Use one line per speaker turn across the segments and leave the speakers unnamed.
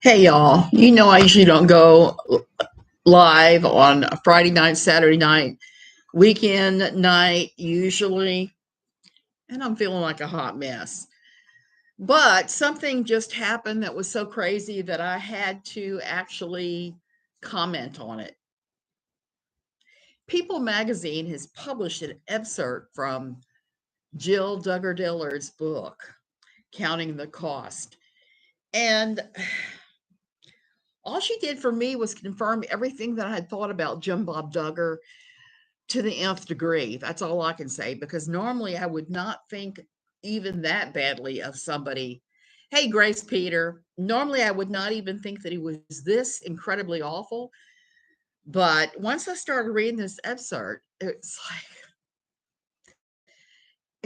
Hey y'all, I usually don't go live on a Friday night, Saturday night, weekend night, usually, and I'm feeling like a hot mess. But something just happened that was so crazy that I had to actually comment on it. People magazine has published an excerpt from Jill Duggar Dillard's book, Counting the Cost. And all she did for me was confirm everything that I had thought about Jim Bob Duggar to the nth degree. That's all I can say, because normally I would not think even that badly of somebody. Hey, Grace Peter. Normally I would not even think that he was this incredibly awful. But once I started reading this excerpt, it's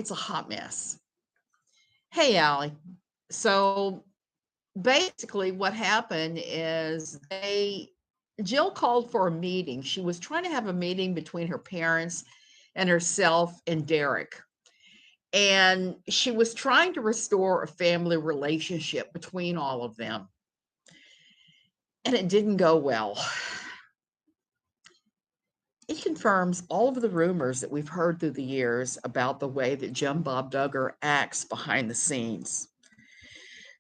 a hot mess. Hey, Allie. So basically, what happened is Jill called for a meeting. She was trying to have a meeting between her parents and herself and Derek. And she was trying to restore a family relationship between all of them. And it didn't go well. It confirms all of the rumors that we've heard through the years about the way that Jim Bob Duggar acts behind the scenes.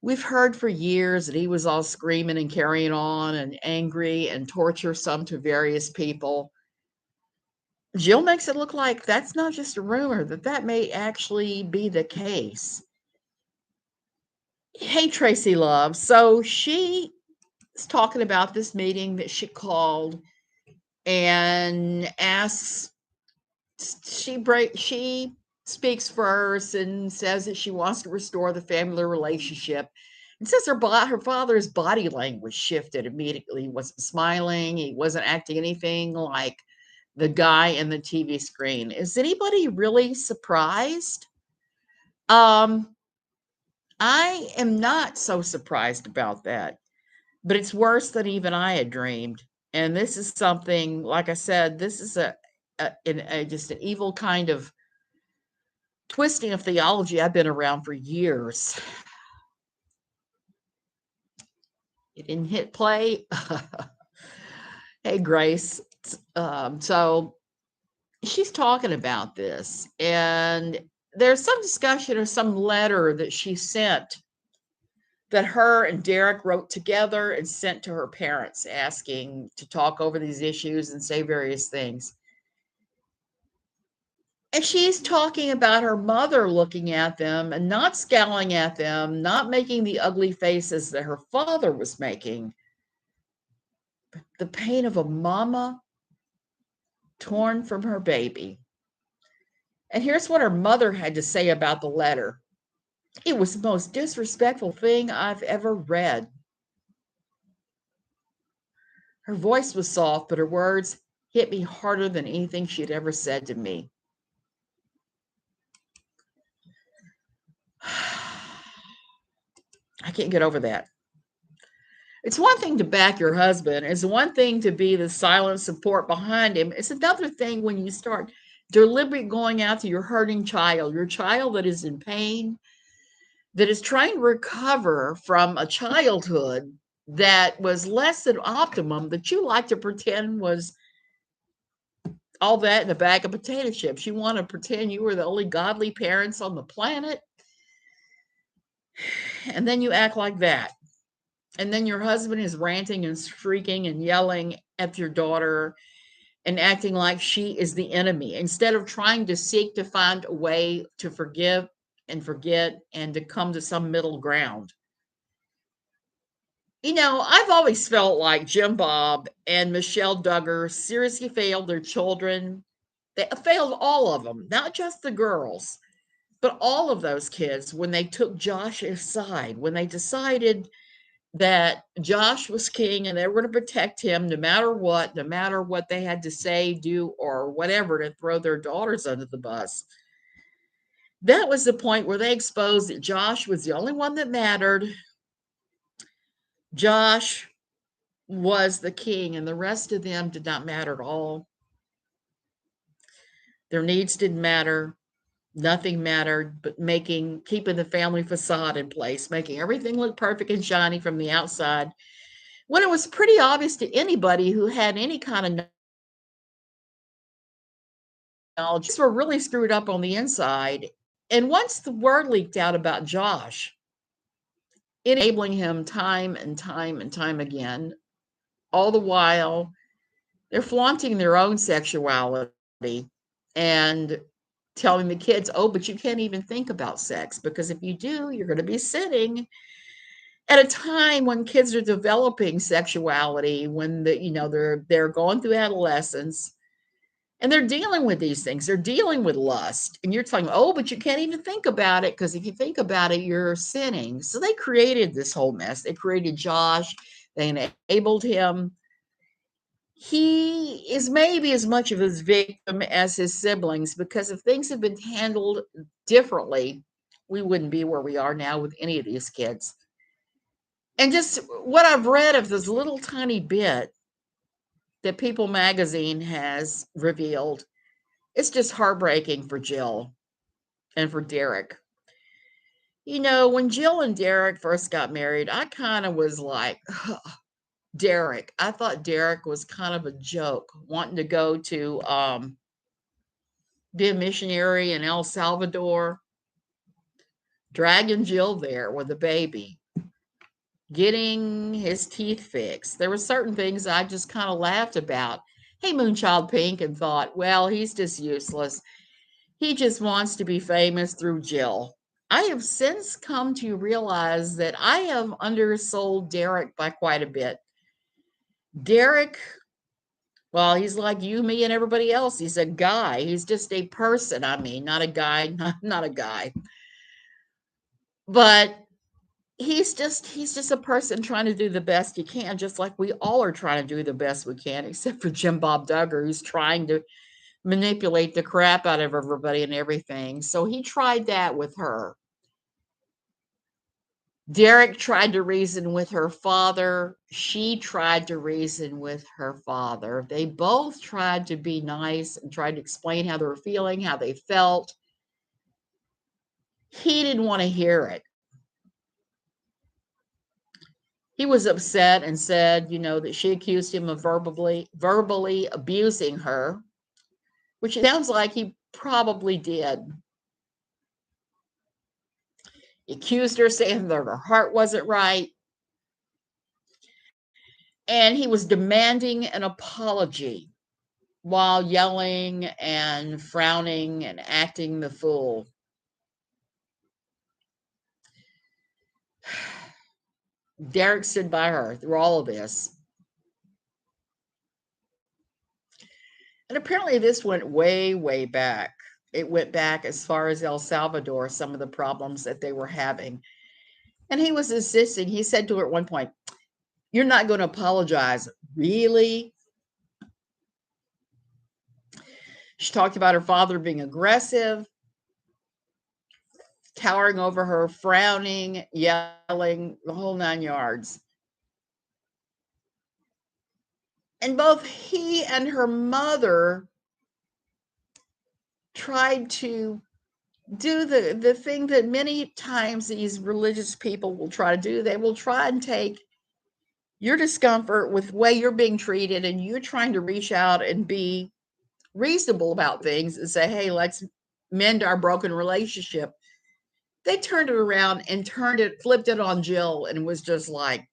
We've heard for years that he was all screaming and carrying on and angry and torturesome to various people. Jill makes it look like that's not just a rumor, that may actually be the case. Hey, Tracy Love. So she is talking about this meeting that she called and asks, she speaks first and says that she wants to restore the family relationship. And says her father's body language shifted immediately. He wasn't smiling. He wasn't acting anything like the guy in the TV screen. Is anybody really surprised? I am not so surprised about that, but it's worse than even I had dreamed. And this is something, like I said, this is just an evil kind of twisting of theology. I've been around for years. You didn't hit play. Hey, Grace. So she's talking about this, and there's some discussion or some letter that she sent that her and Derek wrote together and sent to her parents, asking to talk over these issues and say various things. And she's talking about her mother looking at them and not scowling at them, not making the ugly faces that her father was making. The pain of a mama torn from her baby. And here's what her mother had to say about the letter. It was the most disrespectful thing I've ever read. Her voice was soft, but her words hit me harder than anything she'd ever said to me. I can't get over that. It's one thing to back your husband. It's one thing to be the silent support behind him. It's another thing when you start deliberately going after your hurting child, your child that is in pain, that is trying to recover from a childhood that was less than optimum, that you like to pretend was all that in a bag of potato chips. You want to pretend you were the only godly parents on the planet. And then you act like that. And then your husband is ranting and shrieking and yelling at your daughter and acting like she is the enemy, instead of trying to seek to find a way to forgive and forget and to come to some middle ground. I've always felt like Jim Bob and Michelle Duggar seriously failed their children. They failed all of them, not just the girls, but all of those kids when they took Josh aside, when they decided that Josh was king and they were going to protect him no matter what they had to say, do, or whatever to throw their daughters under the bus. That was the point where they exposed that Josh was the only one that mattered. Josh was the king, and the rest of them did not matter at all. Their needs didn't matter. Nothing mattered but keeping the family facade in place, making everything look perfect and shiny from the outside, when it was pretty obvious to anybody who had any kind of knowledge, things were really screwed up on the inside. And once the word leaked out about Josh, enabling him time and time and time again, all the while they're flaunting their own sexuality and telling the kids, oh, but you can't even think about sex, because if you do, you're going to be sitting at a time when kids are developing sexuality, when they're going through adolescence, and they're dealing with these things. They're dealing with lust, and you're telling them, oh, but you can't even think about it, because if you think about it, you're sinning. So they created this whole mess. They created Josh. They enabled him. He is maybe as much of his victim as his siblings, because if things had been handled differently, we wouldn't be where we are now with any of these kids. And just what I've read of this little tiny bit that People magazine has revealed, it's just heartbreaking for Jill and for Derek. When Jill and Derek first got married, I kind of was like, Derek. I thought Derek was kind of a joke, wanting to go to be a missionary in El Salvador, dragging Jill there with a baby, getting his teeth fixed. There were certain things I just kind of laughed about. Hey, Moonchild Pink, and thought, well, he's just useless. He just wants to be famous through Jill. I have since come to realize that I have undersold Derek by quite a bit. Derek, well, he's like you, me, and everybody else. He's a guy. He's just a person. I mean, not a guy, not a guy. But he's just a person trying to do the best he can, just like we all are trying to do the best we can, except for Jim Bob Duggar, who's trying to manipulate the crap out of everybody and everything. So he tried that with her. Derek tried to reason with her father. She tried to reason with her father. They both tried to be nice and tried to explain how they were feeling, how they felt. He didn't want to hear it. He was upset and said, that she accused him of verbally abusing her, which it sounds like he probably did. He accused her, saying that her heart wasn't right. And he was demanding an apology while yelling and frowning and acting the fool. Derek stood by her through all of this. And apparently this went way, way back. It went back as far as El Salvador, some of the problems that they were having. And he was insisting. He said to her at one point, "You're not going to apologize." Really? She talked about her father being aggressive, towering over her, frowning, yelling, the whole 9 yards. And both he and her mother tried to do the thing that many times these religious people will try to do. They will try and take your discomfort with the way you're being treated, and you're trying to reach out and be reasonable about things and say, hey, let's mend our broken relationship. They turned it around and flipped it on Jill, and was just like,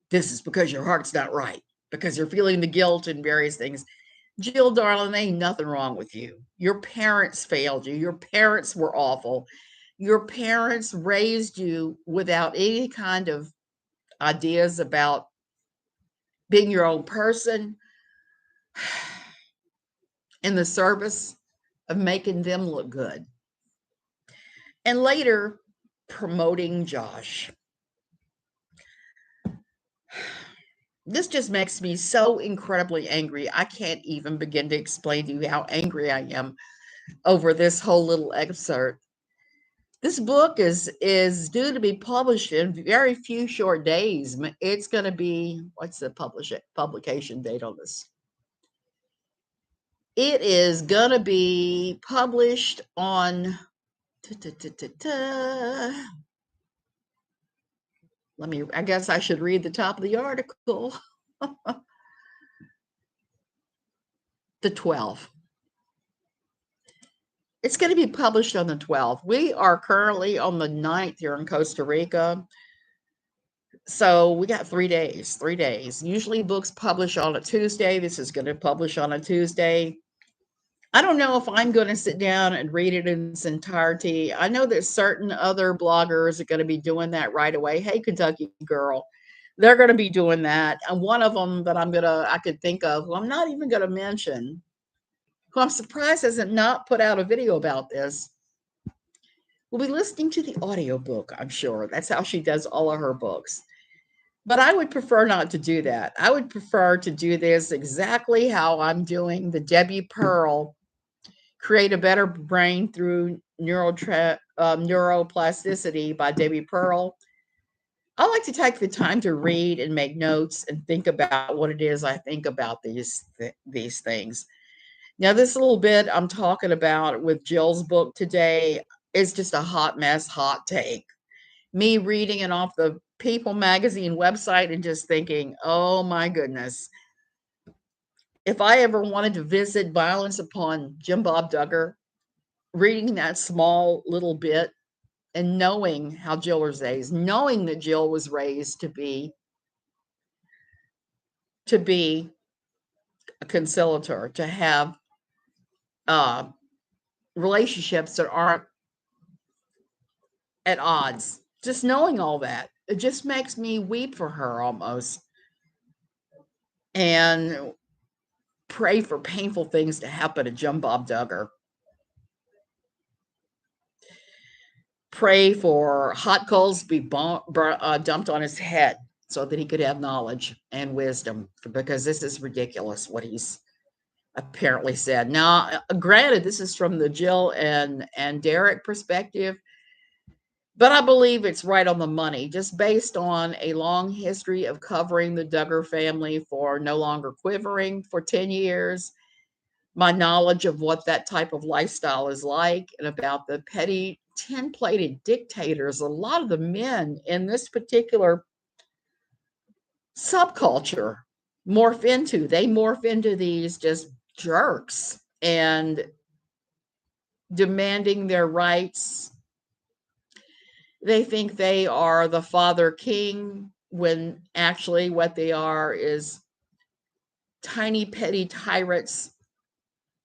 this is because your heart's not right, because you're feeling the guilt and various things. Jill, darling, ain't nothing wrong with you. Your parents failed you. Your parents were awful. Your parents raised you without any kind of ideas about being your own person in the service of making them look good. And later, promoting Josh. This just makes me so incredibly angry. I can't even begin to explain to you how angry I am over this whole little excerpt. This book is due to be published in very few short days. It's going to be, what's the publication date on this? It is going to be published on... I guess I should read the top of the article. The 12th. It's going to be published on the 12th. We are currently on the 9th here in Costa Rica. So we got 3 days, 3 days. Usually books publish on a Tuesday. This is going to publish on a Tuesday. I don't know if I'm going to sit down and read it in its entirety. I know that certain other bloggers are going to be doing that right away. Hey, Kentucky girl, they're going to be doing that. And one of them that I could think of, who I'm not even going to mention, who I'm surprised hasn't not put out a video about this, will be listening to the audiobook, I'm sure. That's how she does all of her books. But I would prefer not to do that. I would prefer to do this exactly how I'm doing the Debbie Pearl Create a Better Brain Through Neuroplasticity by Debbie Pearl. I like to take the time to read and make notes and think about what it is I think about these things. Now, this little bit I'm talking about with Jill's book today is just a hot mess, hot take. Me reading it off the People magazine website and just thinking, oh my goodness. If I ever wanted to visit Violence Upon Jim Bob Duggar, reading that small little bit and knowing how Jill was raised, knowing that Jill was raised to be a conciliator, to have relationships that aren't at odds. Just knowing all that, it just makes me weep for her almost, and pray for painful things to happen to Jim Bob Duggar. Pray for hot coals to be dumped on his head so that he could have knowledge and wisdom, because this is ridiculous what he's apparently said. Now, granted, this is from the Jill and Derek perspective, but I believe it's right on the money, just based on a long history of covering the Duggar family for No Longer Quivering for 10 years, my knowledge of what that type of lifestyle is like, and about the petty tin-plated dictators a lot of the men in this particular subculture morph into. They morph into these just jerks and demanding their rights. They think they are the father king, when actually what they are is tiny petty tyrants,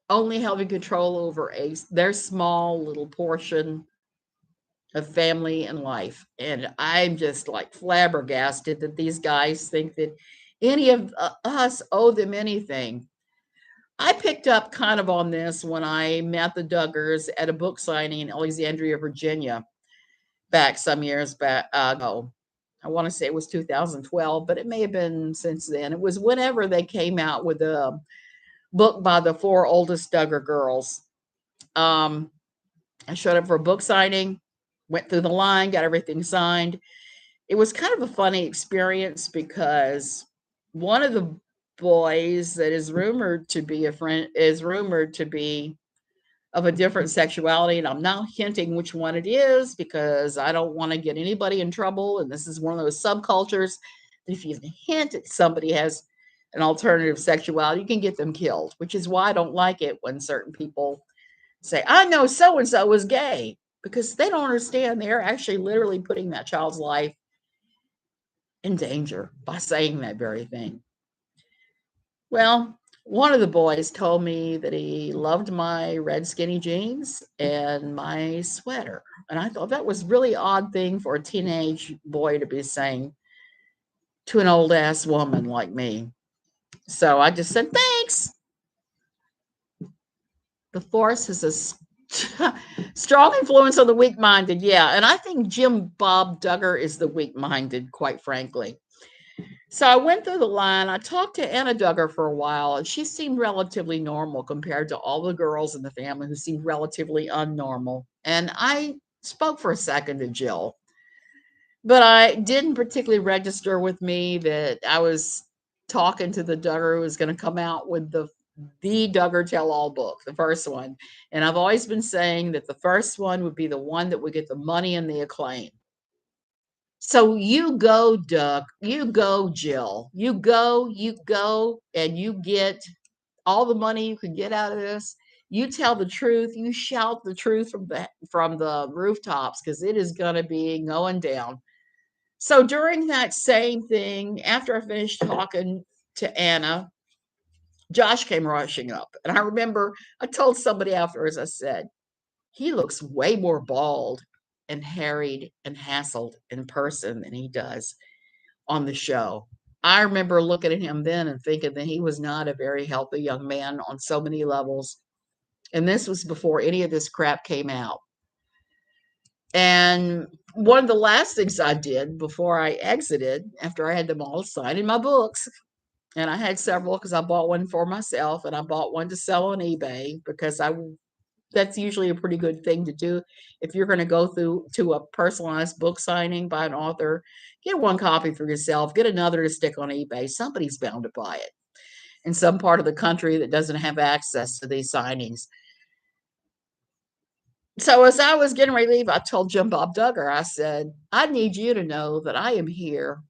only having control over their small little portion of family and life. And I'm just like flabbergasted that these guys think that any of us owe them anything. I picked up kind of on this when I met the Duggars at a book signing in Alexandria, Virginia, back some years back ago. I want to say it was 2012, but it may have been since then. It was whenever they came out with a book by the 4 oldest Duggar girls. I showed up for a book signing, went through the line, got everything signed. It was kind of a funny experience because one of the boys that is rumored to be of a different sexuality, and I'm not hinting which one it is because I don't want to get anybody in trouble. And this is one of those subcultures that if you hint at somebody has an alternative sexuality, you can get them killed, which is why I don't like it when certain people say, I know so-and-so is gay, because they don't understand they're actually literally putting that child's life in danger by saying that very thing. Well, one of the boys told me that he loved my red skinny jeans and my sweater. And I thought that was a really odd thing for a teenage boy to be saying to an old ass woman like me. So I just said, thanks. The Force is a strong influence on the weak-minded. Yeah. And I think Jim Bob Duggar is the weak-minded, quite frankly. So I went through the line. I talked to Anna Duggar for a while, and she seemed relatively normal compared to all the girls in the family who seemed relatively unnormal. And I spoke for a second to Jill, but I didn't particularly register with me that I was talking to the Duggar who was going to come out with the Duggar Tell-All book, the first one. And I've always been saying that the first one would be the one that would get the money and the acclaim. So you go, Doug, you go, Jill, you go, and you get all the money you can get out of this. You tell the truth, you shout the truth from the rooftops, because it is going to be going down. So during that same thing, after I finished talking to Anna, Josh came rushing up. And I remember I told somebody afterwards, I said, he looks way more bald and harried and hassled in person than he does on the show. I remember looking at him then and thinking that he was not a very healthy young man on so many levels. And this was before any of this crap came out. And one of the last things I did before I exited, after I had them all signed in my books, and I had several because I bought one for myself and I bought one to sell on eBay, because that's usually a pretty good thing to do. If you're going to go through to a personalized book signing by an author, get one copy for yourself, get another to stick on eBay. Somebody's bound to buy it in some part of the country that doesn't have access to these signings. So as I was getting ready to leave, I told Jim Bob Duggar, I said, I need you to know that I am here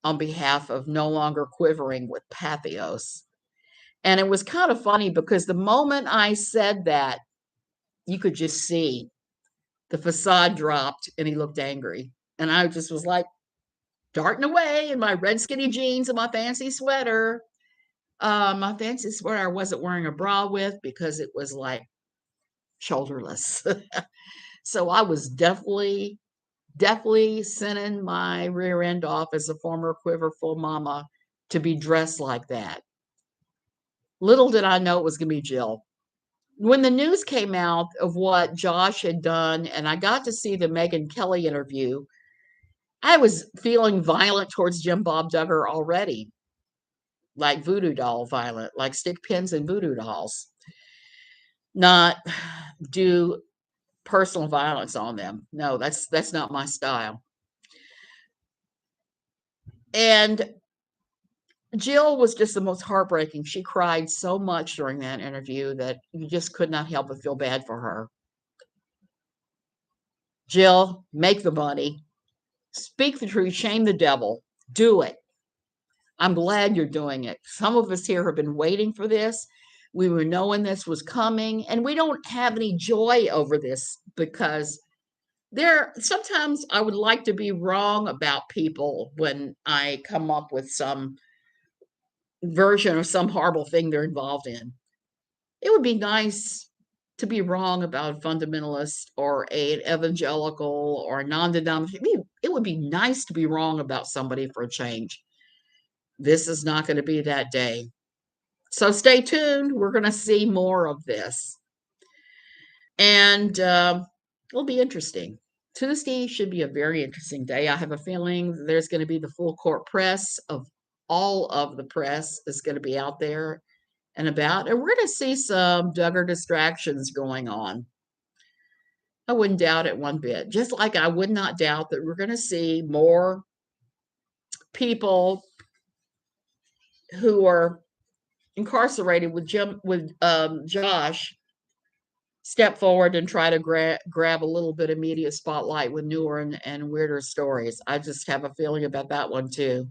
on behalf of No Longer Quivering with Pathos. And it was kind of funny because the moment I said that, you could just see the facade dropped and he looked angry. And I just was like darting away in my red skinny jeans and my fancy sweater. My fancy sweater I wasn't wearing a bra with because it was like shoulderless. So I was definitely sending my rear end off as a former Quiverfull mama to be dressed like that. Little did I know it was going to be Jill. When the news came out of what Josh had done, and I got to see the Megyn Kelly interview, I was feeling violent towards Jim Bob Duggar already, like voodoo doll violent, like stick pins and voodoo dolls. Not do personal violence on them. No, that's not my style. And Jill was just the most heartbreaking. She cried so much during that interview that you just could not help but feel bad for her. Jill, make the money. Speak the truth, shame the devil. Do it. I'm glad you're doing it. Some of us here have been waiting for this. We were knowing this was coming, and we don't have any joy over this because sometimes I would like to be wrong about people when I come up with some version of some horrible thing they're involved in. It would be nice to be wrong about a fundamentalist or an evangelical or a non-denominational. It would be nice to be wrong about somebody for a change. This is not going to be that day. So stay tuned. We're going to see more of this. And it'll be interesting. Tuesday should be a very interesting day. I have a feeling there's going to be the full court press of all of the press is going to be out there and about. And we're going to see some Duggar distractions going on. I wouldn't doubt it one bit. Just like I would not doubt that we're going to see more people who are incarcerated with Josh step forward and try to grab a little bit of media spotlight with newer and weirder stories. I just have a feeling about that one too.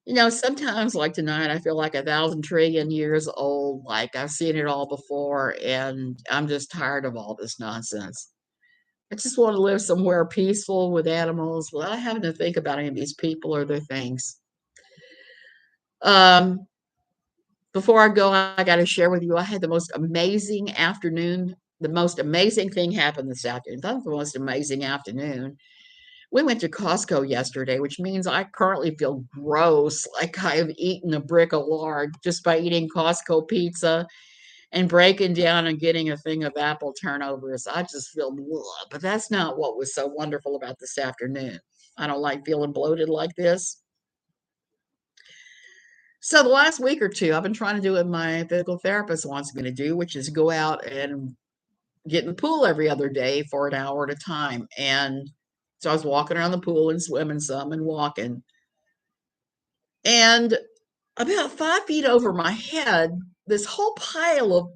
You know, sometimes like tonight, I feel like 1,000 trillion years old, like I've seen it all before, and I'm just tired of all this nonsense. I just want to live somewhere peaceful with animals without having to think about any of these people or their things. Before I go, I got to share with you, I had the most amazing afternoon. The most amazing thing happened this afternoon. That was the most amazing afternoon. We went to Costco yesterday, which means I currently feel gross, like I have eaten a brick of lard just by eating Costco pizza and breaking down and getting a thing of apple turnovers. I just feel blah, but that's not what was so wonderful about this afternoon. I don't like feeling bloated like this. So the last week or two, I've been trying to do what my physical therapist wants me to do, which is go out and get in the pool every other day for an hour at a time. And so I was walking around the pool and swimming some and walking. And about 5 feet over my head, this whole pile of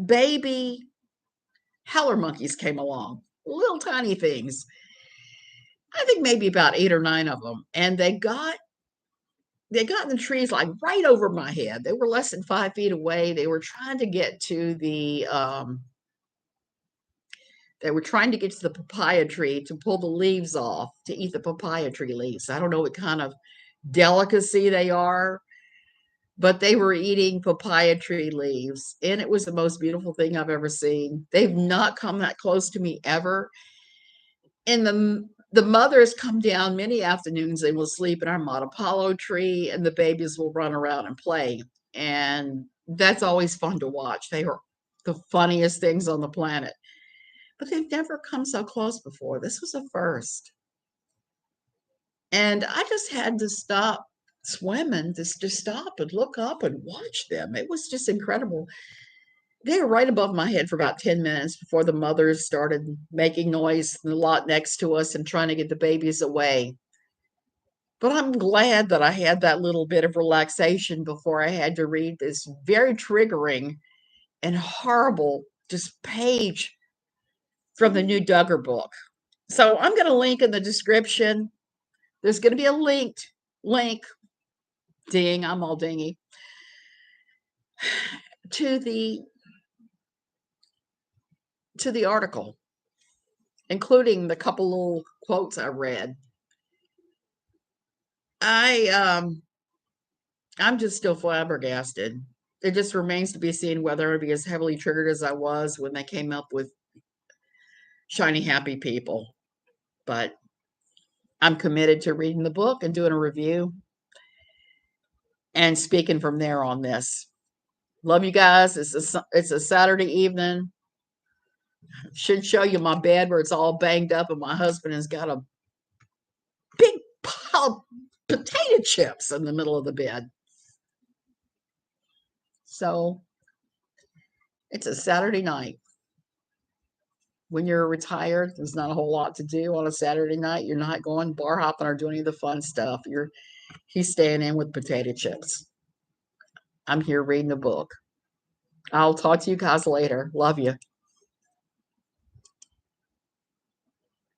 baby howler monkeys came along, little tiny things. I think maybe about 8 or 9 of them, and they got in the trees, like, right over my head. They were less than 5 feet away. They were trying to get to the, papaya tree to pull the leaves off, to eat the papaya tree leaves. I don't know what kind of delicacy they are, but they were eating papaya tree leaves, and it was the most beautiful thing I've ever seen. They've not come that close to me ever. And the mothers come down many afternoons. They will sleep in our Matapalo tree, and the babies will run around and play. And that's always fun to watch. They are the funniest things on the planet. But they've never come so close before. This was a first. And I just had to stop swimming, just stop and look up and watch them. It was just incredible. They were right above my head for about 10 minutes before the mothers started making noise in the lot next to us and trying to get the babies away. But I'm glad that I had that little bit of relaxation before I had to read this very triggering and horrible just page from the new Duggar book. So I'm going to link in the description. There's going to be a link, ding, I'm all dingy, to the article, including the couple little quotes I read. I'm just still flabbergasted. It just remains to be seen whether I'd be as heavily triggered as I was when they came up with shiny happy people. But I'm committed to reading the book and doing a review and speaking from there on this. Love you guys. It's a Saturday evening. Should show you my bed where it's all banged up, and my husband has got a big pile of potato chips in the middle of the bed. So it's a Saturday night. When you're retired, there's not a whole lot to do on a Saturday night. You're not going bar hopping or doing any of the fun stuff. He's staying in with potato chips. I'm here reading a book. I'll talk to you guys later. Love you.